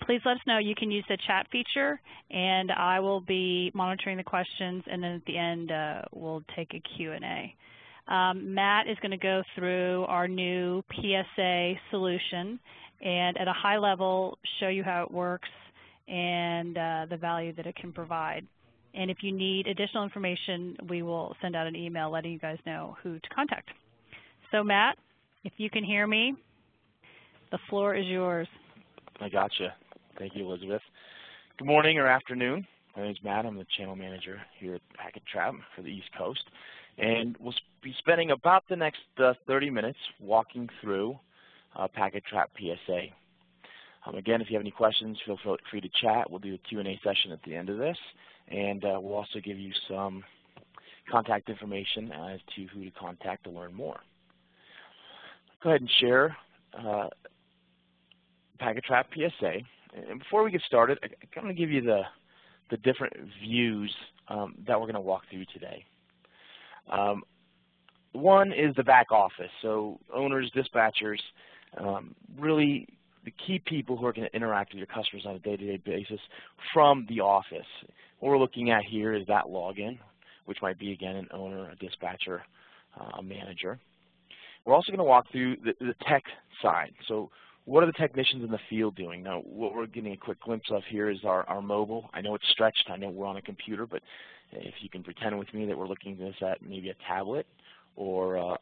Please let us know. You can use the chat feature, and I will be monitoring the questions, and then at the end we'll take a Q&A. Matt is going to go through our new PSA solution and at a high level show you how it works and the value that it can provide. And if you need additional information, we will send out an email letting you guys know who to contact. So Matt, if you can hear me, the floor is yours. I gotcha. Thank you, Elizabeth. Good morning or afternoon. My name is Matt. I'm the channel manager here at PacketTrap for the East Coast. And we'll be spending about the next 30 minutes walking through PacketTrap PSA. Again, if you have any questions, feel free to chat. We'll do a Q&A session at the end of this. And we'll also give you some contact information as to who to contact to learn more. Go ahead and share PacketTrap PSA. And before we get started, I'm going to give you the different views that we're going to walk through today. One is the back office, so owners, dispatchers, really the key people who are going to interact with your customers on a day-to-day basis from the office. What we're looking at here is that login, which might be, again, an owner, a dispatcher, a manager. We're also going to walk through the tech side. So what are the technicians in the field doing? Now, what we're getting a quick glimpse of here is our mobile. I know it's stretched. I know we're on a computer, but if you can pretend with me that we're looking at this at maybe a tablet or a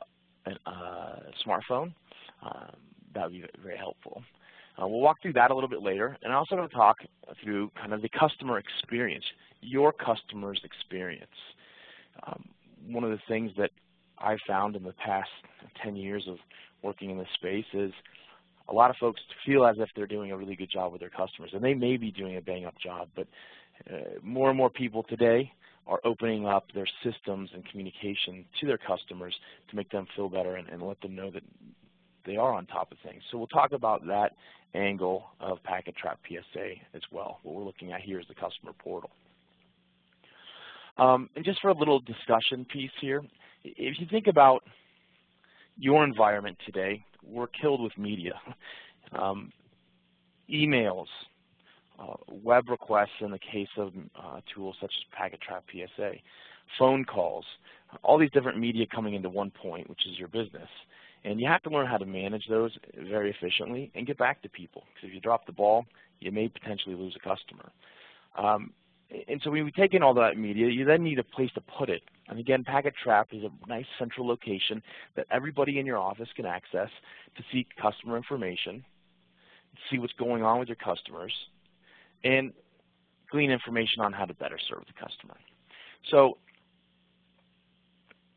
smartphone, that would be very helpful. We'll walk through that a little bit later, and I'm also going to talk through kind of the customer experience, your customer's experience. One of the things that I've found in the past 10 years of working in this space is a lot of folks feel as if they're doing a really good job with their customers, and they may be doing a bang-up job, but more and more people today are opening up their systems and communication to their customers to make them feel better and let them know that they are on top of things. So we'll talk about that angle of PacketTrap PSA as well. What we're looking at here is the customer portal. And just for a little discussion piece here, if you think about your environment today, we're killed with media. Emails, web requests in the case of tools such as PacketTrap PSA, phone calls, all these different media coming into one point, which is your business. And you have to learn how to manage those very efficiently and get back to people. Because if you drop the ball, you may potentially lose a customer. And so when we take in all that media, you then need a place to put it. And again, PacketTrap is a nice central location that everybody in your office can access to see customer information, see what's going on with your customers, and glean information on how to better serve the customer. So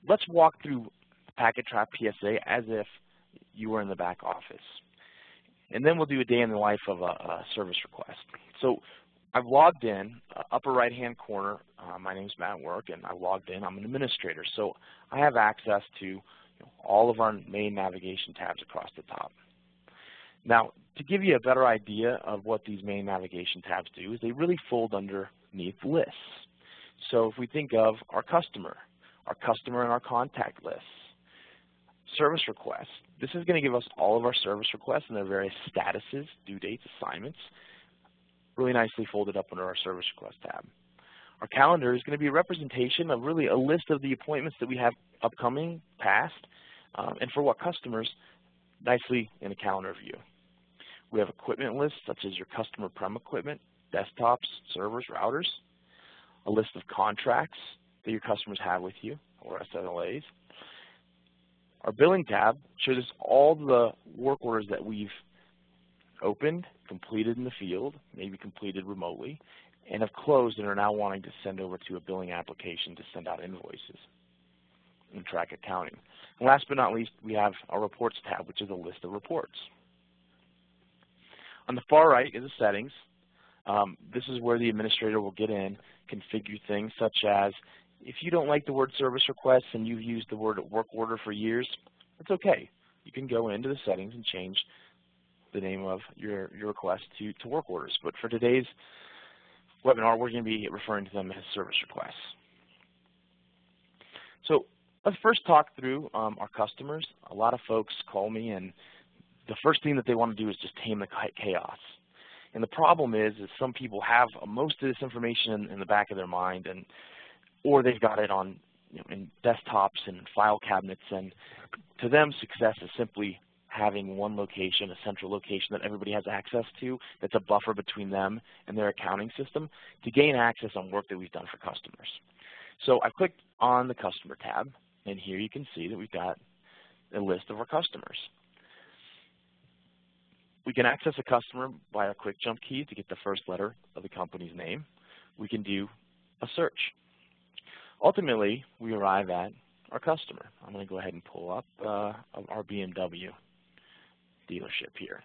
let's walk through PacketTrap PSA as if you were in the back office. And then we'll do a day in the life of a service request. So I've logged in, upper right-hand corner, my name is Matt Work, and I logged in. I'm an administrator, so I have access to all of our main navigation tabs across the top. Now, to give you a better idea of what these main navigation tabs do is they really fold underneath lists. So if we think of our customer and our contact lists, service requests, this is going to give us all of our service requests and their various statuses, due dates, assignments, really nicely folded up under our service request tab. Our calendar is going to be a representation of really a list of the appointments that we have upcoming, past, and for what customers, nicely in a calendar view. We have equipment lists such as your customer prem equipment, desktops, servers, routers, a list of contracts that your customers have with you, or SLAs. Our billing tab shows us all the work orders that we've opened, completed in the field, maybe completed remotely, and have closed and are now wanting to send over to a billing application to send out invoices and track accounting. And last but not least, we have our reports tab, which is a list of reports. On the far right is the settings. This is where the administrator will get in, configure things such as if you don't like the word service requests and you've used the word work order for years, it's okay. You can go into the settings and change the name of your request to work orders. But for today's webinar, we're going to be referring to them as service requests. So let's first talk through our customers. A lot of folks call me, and the first thing that they want to do is just tame the chaos. And the problem is some people have most of this information in the back of their mind, or they've got it on in desktops and file cabinets, and to them success is simply having one location, a central location that everybody has access to, that's a buffer between them and their accounting system to gain access on work that we've done for customers. So I clicked on the Customer tab, and here you can see that we've got a list of our customers. We can access a customer by our quick jump key to get the first letter of the company's name. We can do a search. Ultimately, we arrive at our customer. I'm going to go ahead and pull up our BMW dealership here.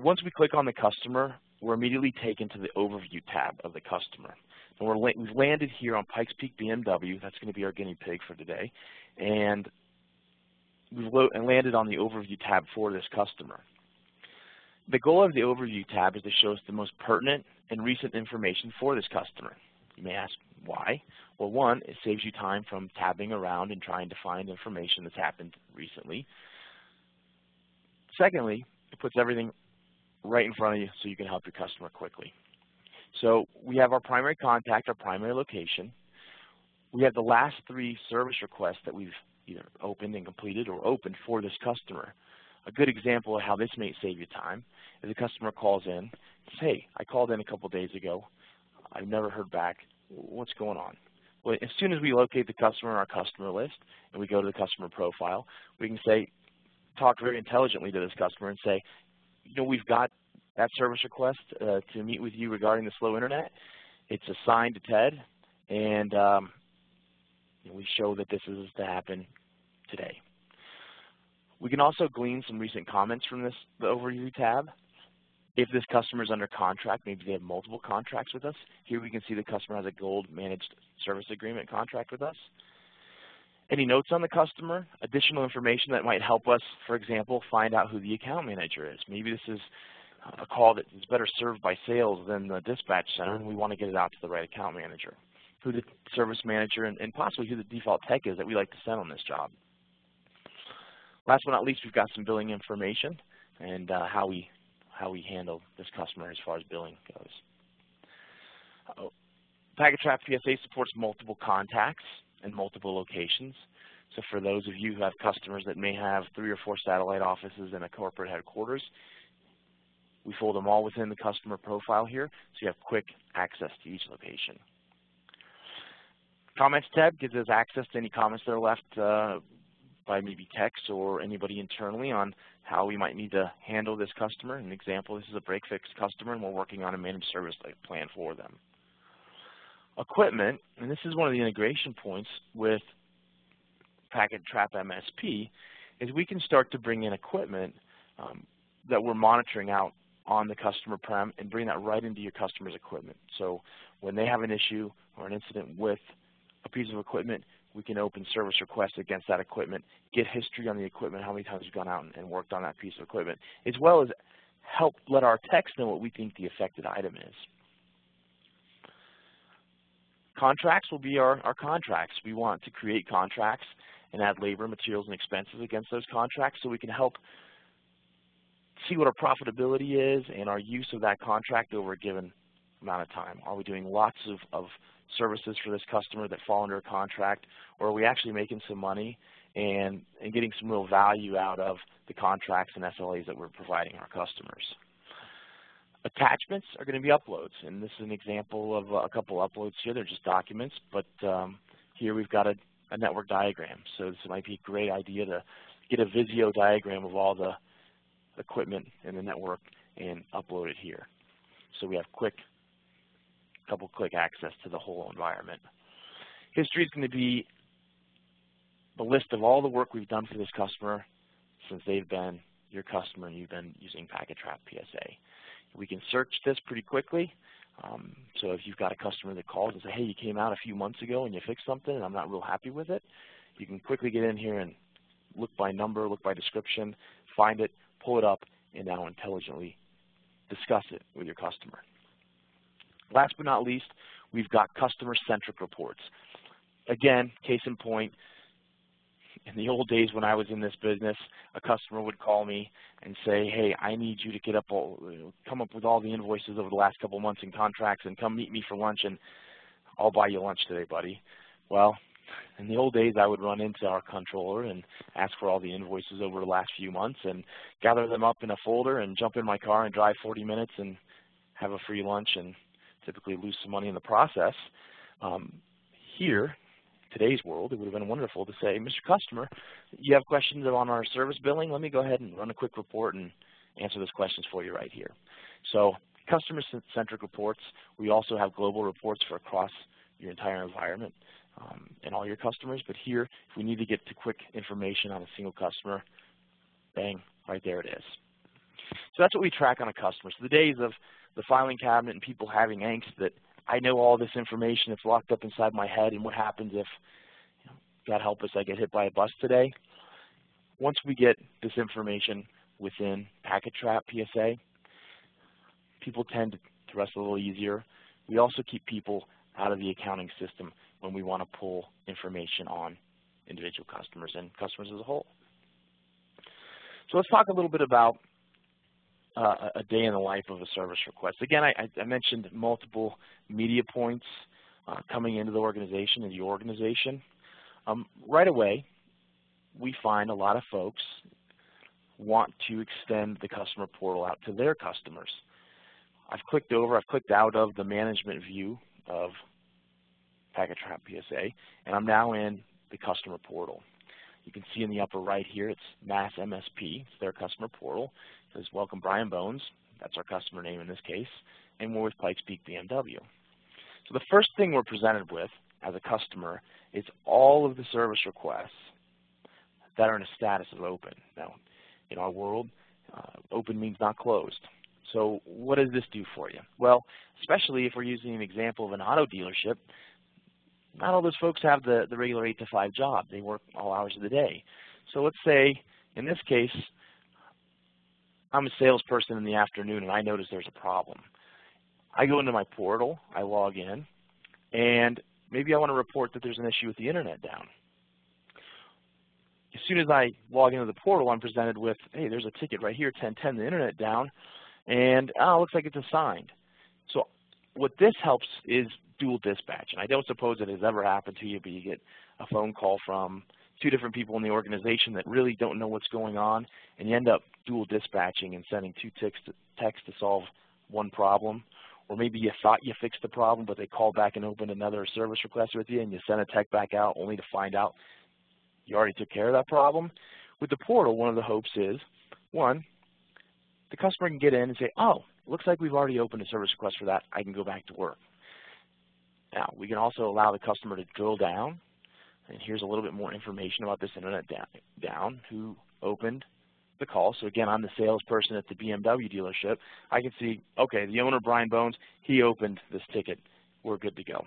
Once we click on the customer, we're immediately taken to the Overview tab of the customer. And we've landed here on Pikes Peak BMW. That's going to be our guinea pig for today. And we've landed on the Overview tab for this customer. The goal of the Overview tab is to show us the most pertinent and recent information for this customer. You may ask why. Well, one, it saves you time from tabbing around and trying to find information that's happened recently. Secondly, it puts everything right in front of you so you can help your customer quickly. So we have our primary contact, our primary location. We have the last 3 service requests that we've either opened and completed or opened for this customer. A good example of how this may save you time is a customer calls in, says, hey, I called in a couple days ago. I've never heard back. What's going on? Well, as soon as we locate the customer in our customer list and we go to the customer profile, we can talk very intelligently to this customer and say, we've got that service request to meet with you regarding the slow internet. It's assigned to Ted, and we show that this is to happen today. We can also glean some recent comments from the Overview tab. If this customer is under contract, maybe they have multiple contracts with us. Here we can see the customer has a gold managed service agreement contract with us. Any notes on the customer, additional information that might help us, for example, find out who the account manager is. Maybe this is a call that is better served by sales than the dispatch center, and we want to get it out to the right account manager. Who the service manager and possibly who the default tech is that we like to send on this job. Last but not least, we've got some billing information and how we handle this customer as far as billing goes. PacketTrap PSA supports multiple contacts and multiple locations. So for those of you who have customers that may have 3 or 4 satellite offices and a corporate headquarters, we fold them all within the customer profile here, so you have quick access to each location. Comments tab gives us access to any comments that are left by maybe text or anybody internally on how we might need to handle this customer. An example, this is a break fix customer, and we're working on a managed service plan for them. Equipment, and this is one of the integration points with PacketTrap MSP, is we can start to bring in equipment that we're monitoring out on the customer prem and bring that right into your customer's equipment. So when they have an issue or an incident with a piece of equipment, we can open service requests against that equipment, get history on the equipment, how many times you've gone out and worked on that piece of equipment, as well as help let our techs know what we think the affected item is. Contracts will be our contracts. We want to create contracts and add labor, materials, and expenses against those contracts so we can help see what our profitability is and our use of that contract over a given amount of time. Are we doing lots of services for this customer that fall under a contract, or are we actually making some money and getting some real value out of the contracts and SLAs that we're providing our customers? Attachments are going to be uploads, and this is an example of a couple uploads here. They're just documents, but here we've got a network diagram. So this might be a great idea to get a Visio diagram of all the equipment in the network and upload it here. So we have couple click access to the whole environment. History is going to be the list of all the work we've done for this customer since they've been your customer and you've been using PacketTrap PSA. We can search this pretty quickly. So if you've got a customer that calls and says, hey, you came out a few months ago and you fixed something and I'm not real happy with it, you can quickly get in here and look by number, look by description, find it, pull it up, and now intelligently discuss it with your customer. Last but not least, we've got customer-centric reports. Again, case in point, In the old days when I was in this business, a customer would call me and say, hey, I need you to come up with all the invoices over the last couple months and contracts and come meet me for lunch and I'll buy you lunch today, buddy. Well, in the old days, I would run into our controller and ask for all the invoices over the last few months and gather them up in a folder and jump in my car and drive 40 minutes and have a free lunch and typically lose some money in the process. Here, today's world, it would have been wonderful to say, Mr. Customer, you have questions on our service billing? Let me go ahead and run a quick report and answer those questions for you right here. So customer-centric reports. We also have global reports for across your entire environment and all your customers. But here, if we need to get to quick information on a single customer, bang, right there it is. So that's what we track on a customer. So the days of the filing cabinet and people having angst that I know all this information, it's locked up inside my head, and what happens if, God help us, I get hit by a bus today. Once we get this information within PacketTrap PSA, people tend to rest a little easier. We also keep people out of the accounting system when we want to pull information on individual customers and customers as a whole. So let's talk a little bit about a day in the life of a service request. Again, I mentioned multiple media points coming into the organization and your organization. Right away, we find a lot of folks want to extend the customer portal out to their customers. I've clicked out of the management view of PacketTrap PSA, and I'm now in the customer portal. You can see in the upper right here, it's Mass MSP, it's their customer portal. It says, welcome Brian Bones, that's our customer name in this case, and we're with Pikes Peak BMW. So the first thing we're presented with as a customer is all of the service requests that are in a status of open. Now, in our world, open means not closed. So what does this do for you? Well, especially if we're using an example of an auto dealership, not all those folks have the regular 8 to 5 job. They work all hours of the day. So let's say, in this case, I'm a salesperson in the afternoon and I notice there's a problem. I go into my portal, I log in, and maybe I want to report that there's an issue with the internet down. As soon as I log into the portal, I'm presented with, hey, there's a ticket right here, 1010, the internet down, and it looks like it's assigned. So what this helps is dual dispatch. And I don't suppose it has ever happened to you, but you get a phone call from 2 different people in the organization that really don't know what's going on, and you end up dual dispatching and sending 2 texts to solve one problem. Or maybe you thought you fixed the problem, but they called back and opened another service request with you, and you sent a tech back out only to find out you already took care of that problem. With the portal, one of the hopes is, one, the customer can get in and say, oh, looks like we've already opened a service request for that. I can go back to work. Now, we can also allow the customer to drill down, and here's a little bit more information about this internet down, who opened the call. So again, I'm the salesperson at the BMW dealership. I can see, okay, the owner, Brian Bones, he opened this ticket. We're good to go.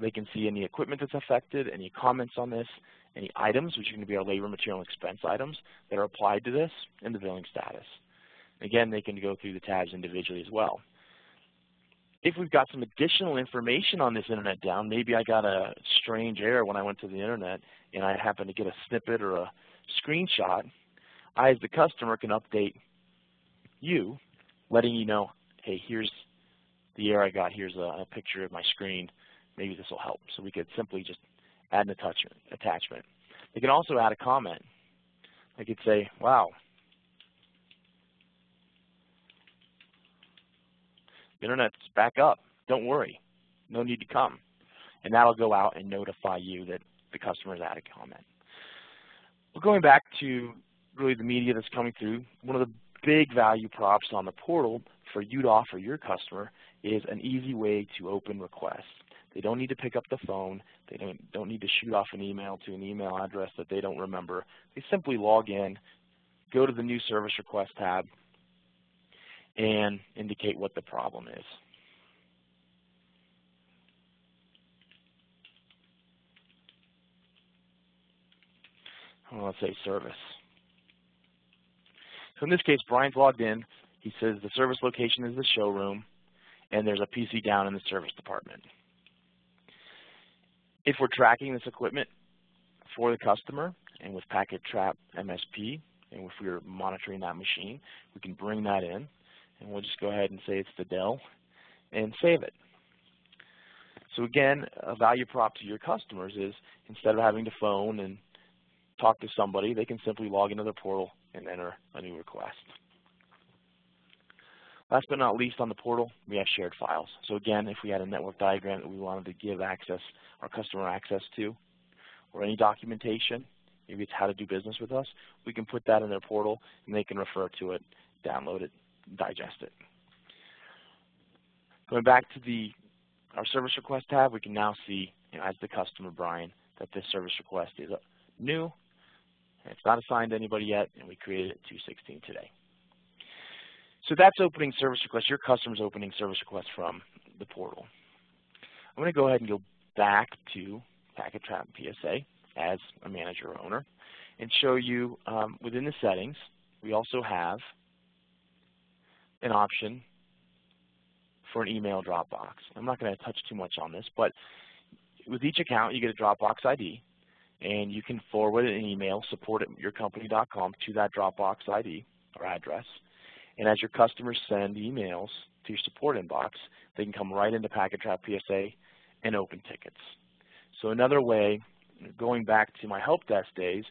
They can see any equipment that's affected, any comments on this, any items, which are going to be our labor, material, and expense items that are applied to this, and the billing status. Again, they can go through the tabs individually as well. If we've got some additional information on this internet down, maybe I got a strange error when I went to the internet and I happen to get a snippet or a screenshot, I as the customer can update you, letting you know, hey, here's the error I got, here's a picture of my screen, maybe this will help. So we could simply just add an attachment. They can also add a comment. I could say, wow, the internet's back up. Don't worry. No need to come. And that'll go out and notify you that the customer has added a comment. Well, going back to really the media that's coming through, one of the big value props on the portal for you to offer your customer is an easy way to open requests. They don't need to pick up the phone. They don't need to shoot off an email to an email address that they don't remember. They simply log in, go to the new service request tab, and indicate what the problem is. Let's say service. So in this case, Brian's logged in. He says the service location is the showroom, and there's a PC down in the service department. If we're tracking this equipment for the customer, and with PacketTrap MSP, and if we are monitoring that machine, we can bring that in, and we'll just go ahead and say it's the Dell, and save it. So again, a value prop to your customers is instead of having to phone and talk to somebody, they can simply log into their portal and enter a new request. Last but not least, on the portal, we have shared files. So again, if we had a network diagram that we wanted to give our customer access to, or any documentation, maybe it's how to do business with us, we can put that in their portal and they can refer to it, download it, digest it. Going back to our service request tab, we can now see, as the customer, Brian, that this service request is new, and it's not assigned to anybody yet, and we created it at 2:16 today. So that's opening service requests. Your customer's opening service requests from the portal. I'm going to go ahead and go back to PacketTrap PSA as a manager or owner and show you within the settings, we also have an option for an email Dropbox. I'm not going to touch too much on this, but with each account, you get a Dropbox ID, and you can forward an email, support@yourcompany.com, to that Dropbox ID or address. And as your customers send emails to your support inbox, they can come right into PacketTrap PSA and open tickets. So another way, going back to my help desk days,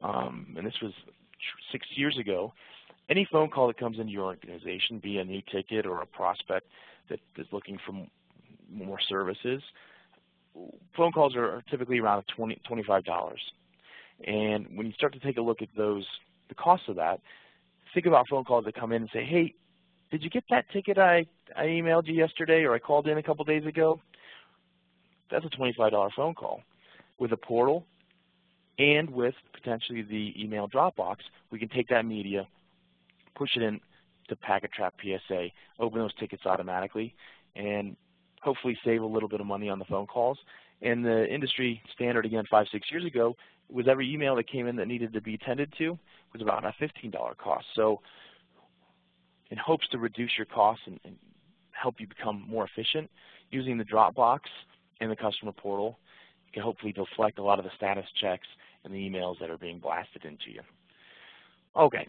and this was 6 years ago, any phone call that comes into your organization, be a new ticket or a prospect that is looking for more services, phone calls are typically around $25. And when you start to take a look at the cost of that, think about phone calls that come in and say, hey, did you get that ticket I emailed you yesterday or I called in a couple days ago? That's a $25 phone call. With a portal and with potentially the email Dropbox, we can take that media, push it in to PacketTrap PSA, open those tickets automatically, and hopefully save a little bit of money on the phone calls. And the industry standard, again, 5-6 years ago, was every email that came in that needed to be attended to was about a $15 cost. So in hopes to reduce your costs and help you become more efficient, using the Dropbox and the customer portal, you can hopefully deflect a lot of the status checks and the emails that are being blasted into you. Okay.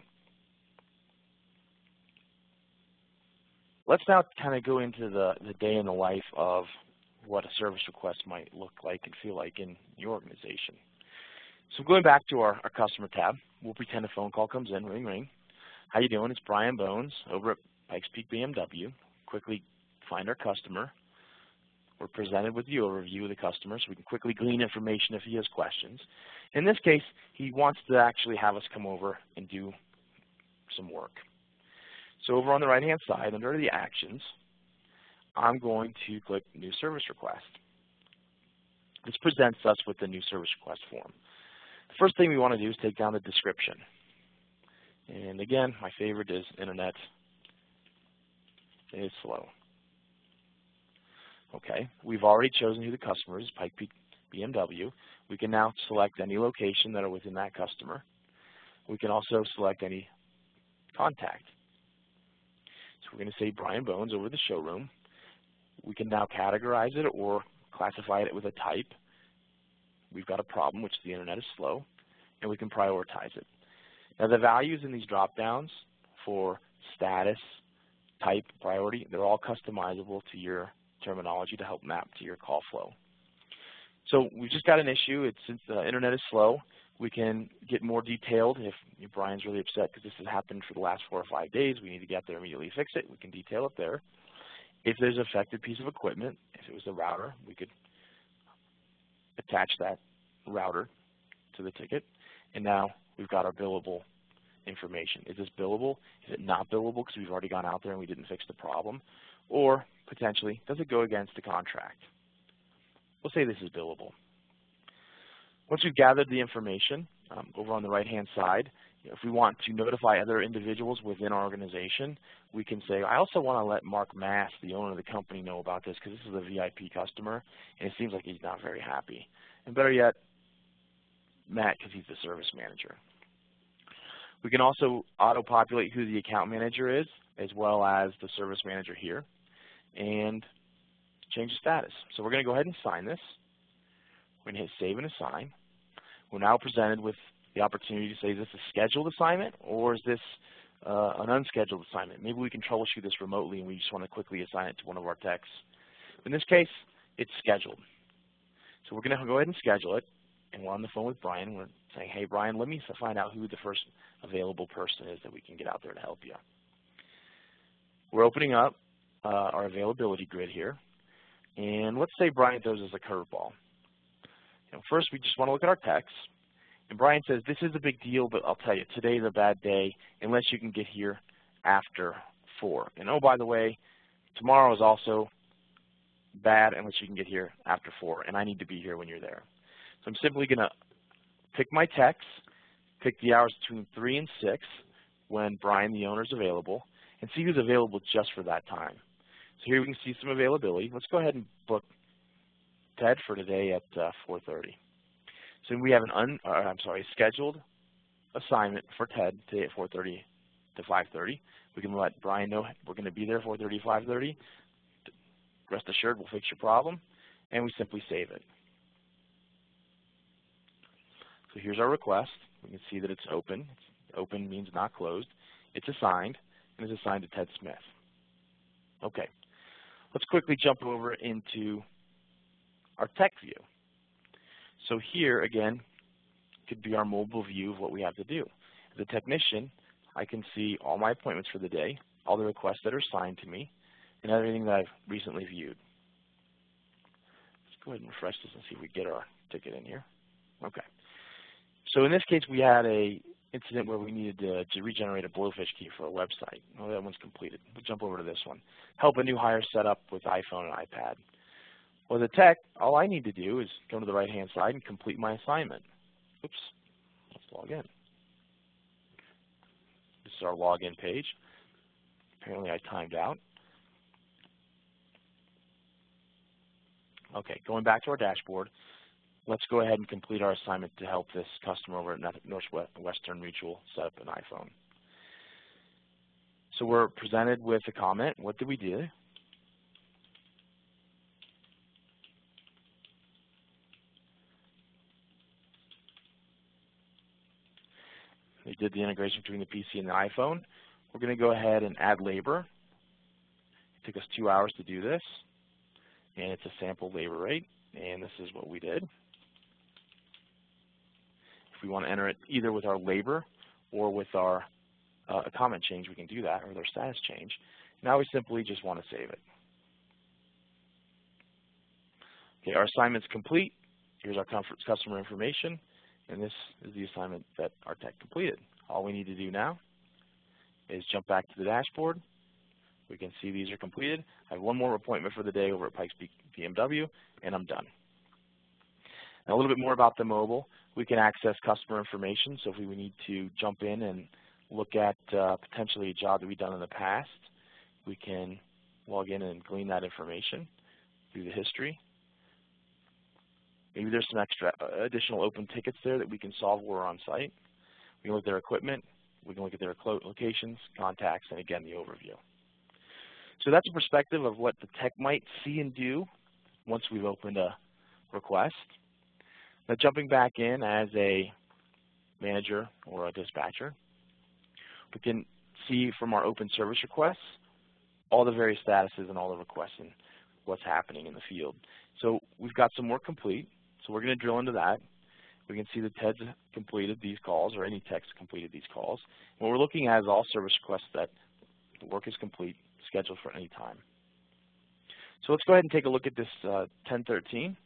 Let's now kind of go into the day in the life of what a service request might look like and feel like in your organization. So going back to our customer tab, we'll pretend a phone call comes in, ring, ring. How you doing? It's Brian Bones over at Pikes Peak BMW. Quickly find our customer. We're presented with the overview of the customer, so we can quickly glean information if he has questions. In this case, he wants to actually have us come over and do some work. So over on the right-hand side, under the actions, I'm going to click New Service Request. This presents us with the New Service Request form. The first thing we want to do is take down the description. And again, my favorite is Internet is slow. Okay, we've already chosen who the customer is, Pikes Peak BMW. We can now select any location that are within that customer. We can also select any contact. So we're going to say Brian Bones over the showroom. We can now categorize it or classify it with a type. We've got a problem, which the Internet is slow, and we can prioritize it. Now the values in these drop-downs for status, type, priority, they're all customizable to your terminology to help map to your call flow. So we've just got an issue. Since the Internet is slow, we can get more detailed. If Brian's really upset because this has happened for the last 4 or 5 days, we need to get there immediately, fix it. We can detail it there. If there's an affected piece of equipment, if it was the router, we could attach that router to the ticket. And now we've got our billable information. Is this billable? Is it not billable because we've already gone out there and we didn't fix the problem? Or potentially, does it go against the contract? We'll say this is billable. Once we've gathered the information, over on the right-hand side, if we want to notify other individuals within our organization, we can say, I also want to let Mark Mass, the owner of the company, know about this because this is a VIP customer, and it seems like he's not very happy. And better yet, Matt, because he's the service manager. We can also auto-populate who the account manager is, as well as the service manager here, and change the status. So we're going to go ahead and sign this. We're going to hit Save and Assign. we're now presented with the opportunity to say, is this a scheduled assignment or is this an unscheduled assignment? Maybe we can troubleshoot this remotely and we just want to quickly assign it to one of our techs. In this case, it's scheduled. So we're going to go ahead and schedule it, and we're on the phone with Brian. We're saying, hey, Brian, let me find out who the first available person is that we can get out there to help you. We're opening up our availability grid here, and let's say Brian throws us a curveball. First, we just want to look at our techs, and Brian says, this is a big deal, but I'll tell you, today's a bad day unless you can get here after 4. And oh, by the way, tomorrow is also bad unless you can get here after 4, and I need to be here when you're there. So I'm simply going to pick my techs, pick the hours between 3 and 6 when Brian, the owner, is available, and see who's available just for that time. So here we can see some availability. Let's go ahead and book Ted for today at 4:30. So we have scheduled assignment for Ted today at 4:30 to 5:30. We can let Brian know we're going to be there 4:30 to 5:30. Rest assured, we'll fix your problem, and we simply save it. So here's our request. We can see that it's open. Open means not closed. It's assigned, and it's assigned to Ted Smith. Okay, let's quickly jump over into our tech view. So here, again, could be our mobile view of what we have to do. As a technician, I can see all my appointments for the day, all the requests that are assigned to me, and everything that I've recently viewed. Let's go ahead and refresh this and see if we get our ticket in here. Okay. So in this case, we had an incident where we needed to regenerate a blowfish key for a website. Well, that one's completed. We'll jump over to this one. Help a new hire set up with iPhone and iPad. Well, as a tech, all I need to do is go to the right-hand side and complete my assignment. Oops. Let's log in. This is our login page. Apparently I timed out. Okay, going back to our dashboard, let's go ahead and complete our assignment to help this customer over at Northwestern Mutual set up an iPhone. So we're presented with a comment. What did we do? We did the integration between the PC and the iPhone. We're going to go ahead and add labor. It took us 2 hours to do this, and it's a sample labor rate, and this is what we did. If we want to enter it either with our labor or with our a comment change, we can do that, or with our status change. Now we simply just want to save it. Okay, our assignment's complete. Here's our customer information, and this is the assignment that our tech completed. All we need to do now is jump back to the dashboard. We can see these are completed. I have one more appointment for the day over at Pikes Peak BMW, and I'm done. Now a little bit more about the mobile. We can access customer information, so if we need to jump in and look at potentially a job that we've done in the past, we can log in and glean that information through the history. Maybe there's some extra additional open tickets there that we can solve while we're on site. We can look at their equipment. We can look at their locations, contacts, and again, the overview. So that's a perspective of what the tech might see and do once we've opened a request. Now jumping back in as a manager or a dispatcher, we can see from our open service requests all the various statuses and all the requests and what's happening in the field. So we've got some work complete, so we're going to drill into that. We can see that Ted's completed these calls, or any tech's completed these calls. What we're looking at is all service requests that the work is complete, scheduled for any time. So let's go ahead and take a look at this 1013.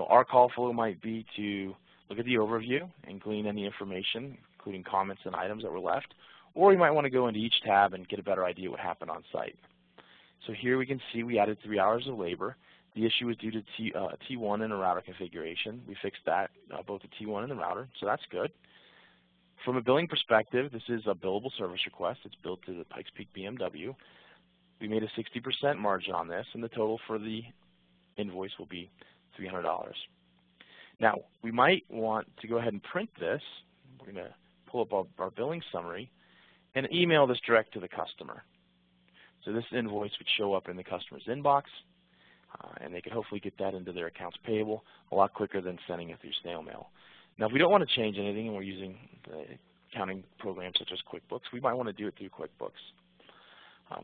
Our call flow might be to look at the overview and glean any information, including comments and items that were left, or we might want to go into each tab and get a better idea what happened on site. So here we can see we added 3 hours of labor. The issue was due to T1 and a router configuration. We fixed that, both the T1 and the router, so that's good. From a billing perspective, this is a billable service request. It's billed to the Pikes Peak BMW. We made a 60% margin on this, and the total for the invoice will be $300. Now, we might want to go ahead and print this. We're going to pull up our billing summary and email this direct to the customer. So this invoice would show up in the customer's inbox. and they could hopefully get that into their accounts payable a lot quicker than sending it through snail mail. Now, if we don't want to change anything and we're using the accounting programs such as QuickBooks, we might want to do it through QuickBooks.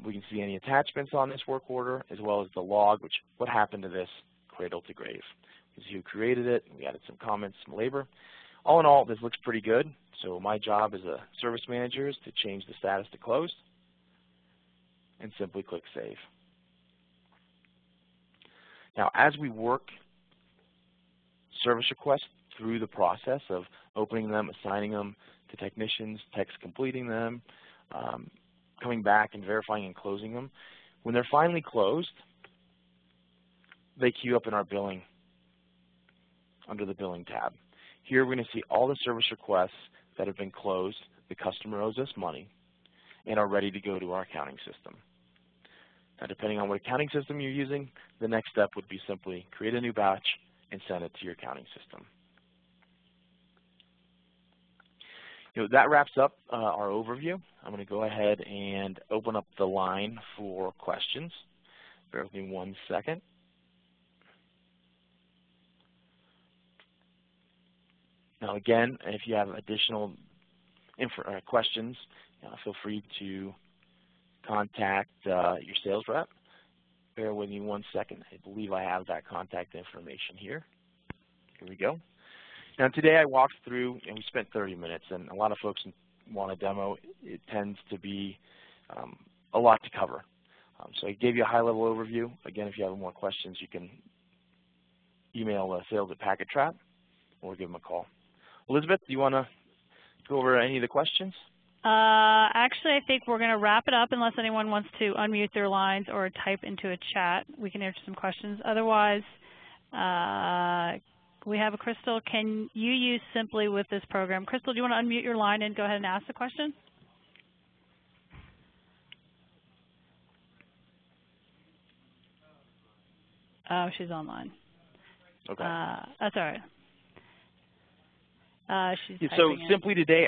We can see any attachments on this work order, as well as the log, what happened to this cradle to grave. We can see who created it. We added some comments, some labor. All in all, this looks pretty good. So my job as a service manager is to change the status to closed and simply click Save. Now, as we work service requests through the process of opening them, assigning them to technicians, techs completing them, coming back and verifying and closing them, when they're finally closed, they queue up in our billing under the Billing tab. Here we're going to see all the service requests that have been closed, the customer owes us money, and are ready to go to our accounting system. Now, depending on what accounting system you're using, the next step would be simply create a new batch and send it to your accounting system. That wraps up our overview. I'm going to go ahead and open up the line for questions. Bear with me 1 second. Now again, if you have additional questions, feel free to contact your sales rep. Bear with me 1 second. I believe I have that contact information here. Here we go. Now today I walked through, and we spent 30 minutes, and a lot of folks want a demo. It tends to be a lot to cover. So I gave you a high-level overview. Again, if you have more questions, you can email sales@PacketTrap or give them a call. Elizabeth, do you want to go over any of the questions? Actually, I think we're going to wrap it up unless anyone wants to unmute their lines or type into a chat. We can answer some questions. Otherwise, we have a Crystal. Can you use Simply with this program? Crystal, do you want to unmute your line and go ahead and ask the question? Oh, she's online. Okay. That's all right. So Simply today,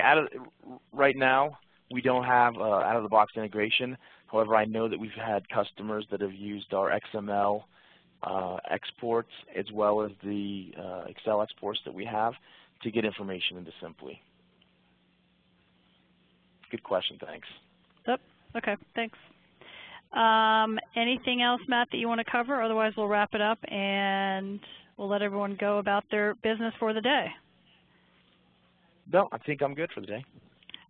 right now, we don't have out-of-the-box integration. However, I know that we've had customers that have used our XML exports as well as the Excel exports that we have to get information into Simply. Good question, thanks. Yep. Okay, thanks. Anything else, Matt, that you want to cover? Otherwise, we'll wrap it up and we'll let everyone go about their business for the day. No, I think I'm good for the day.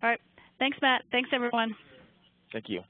All right. Thanks, Matt. Thanks, everyone. Thank you.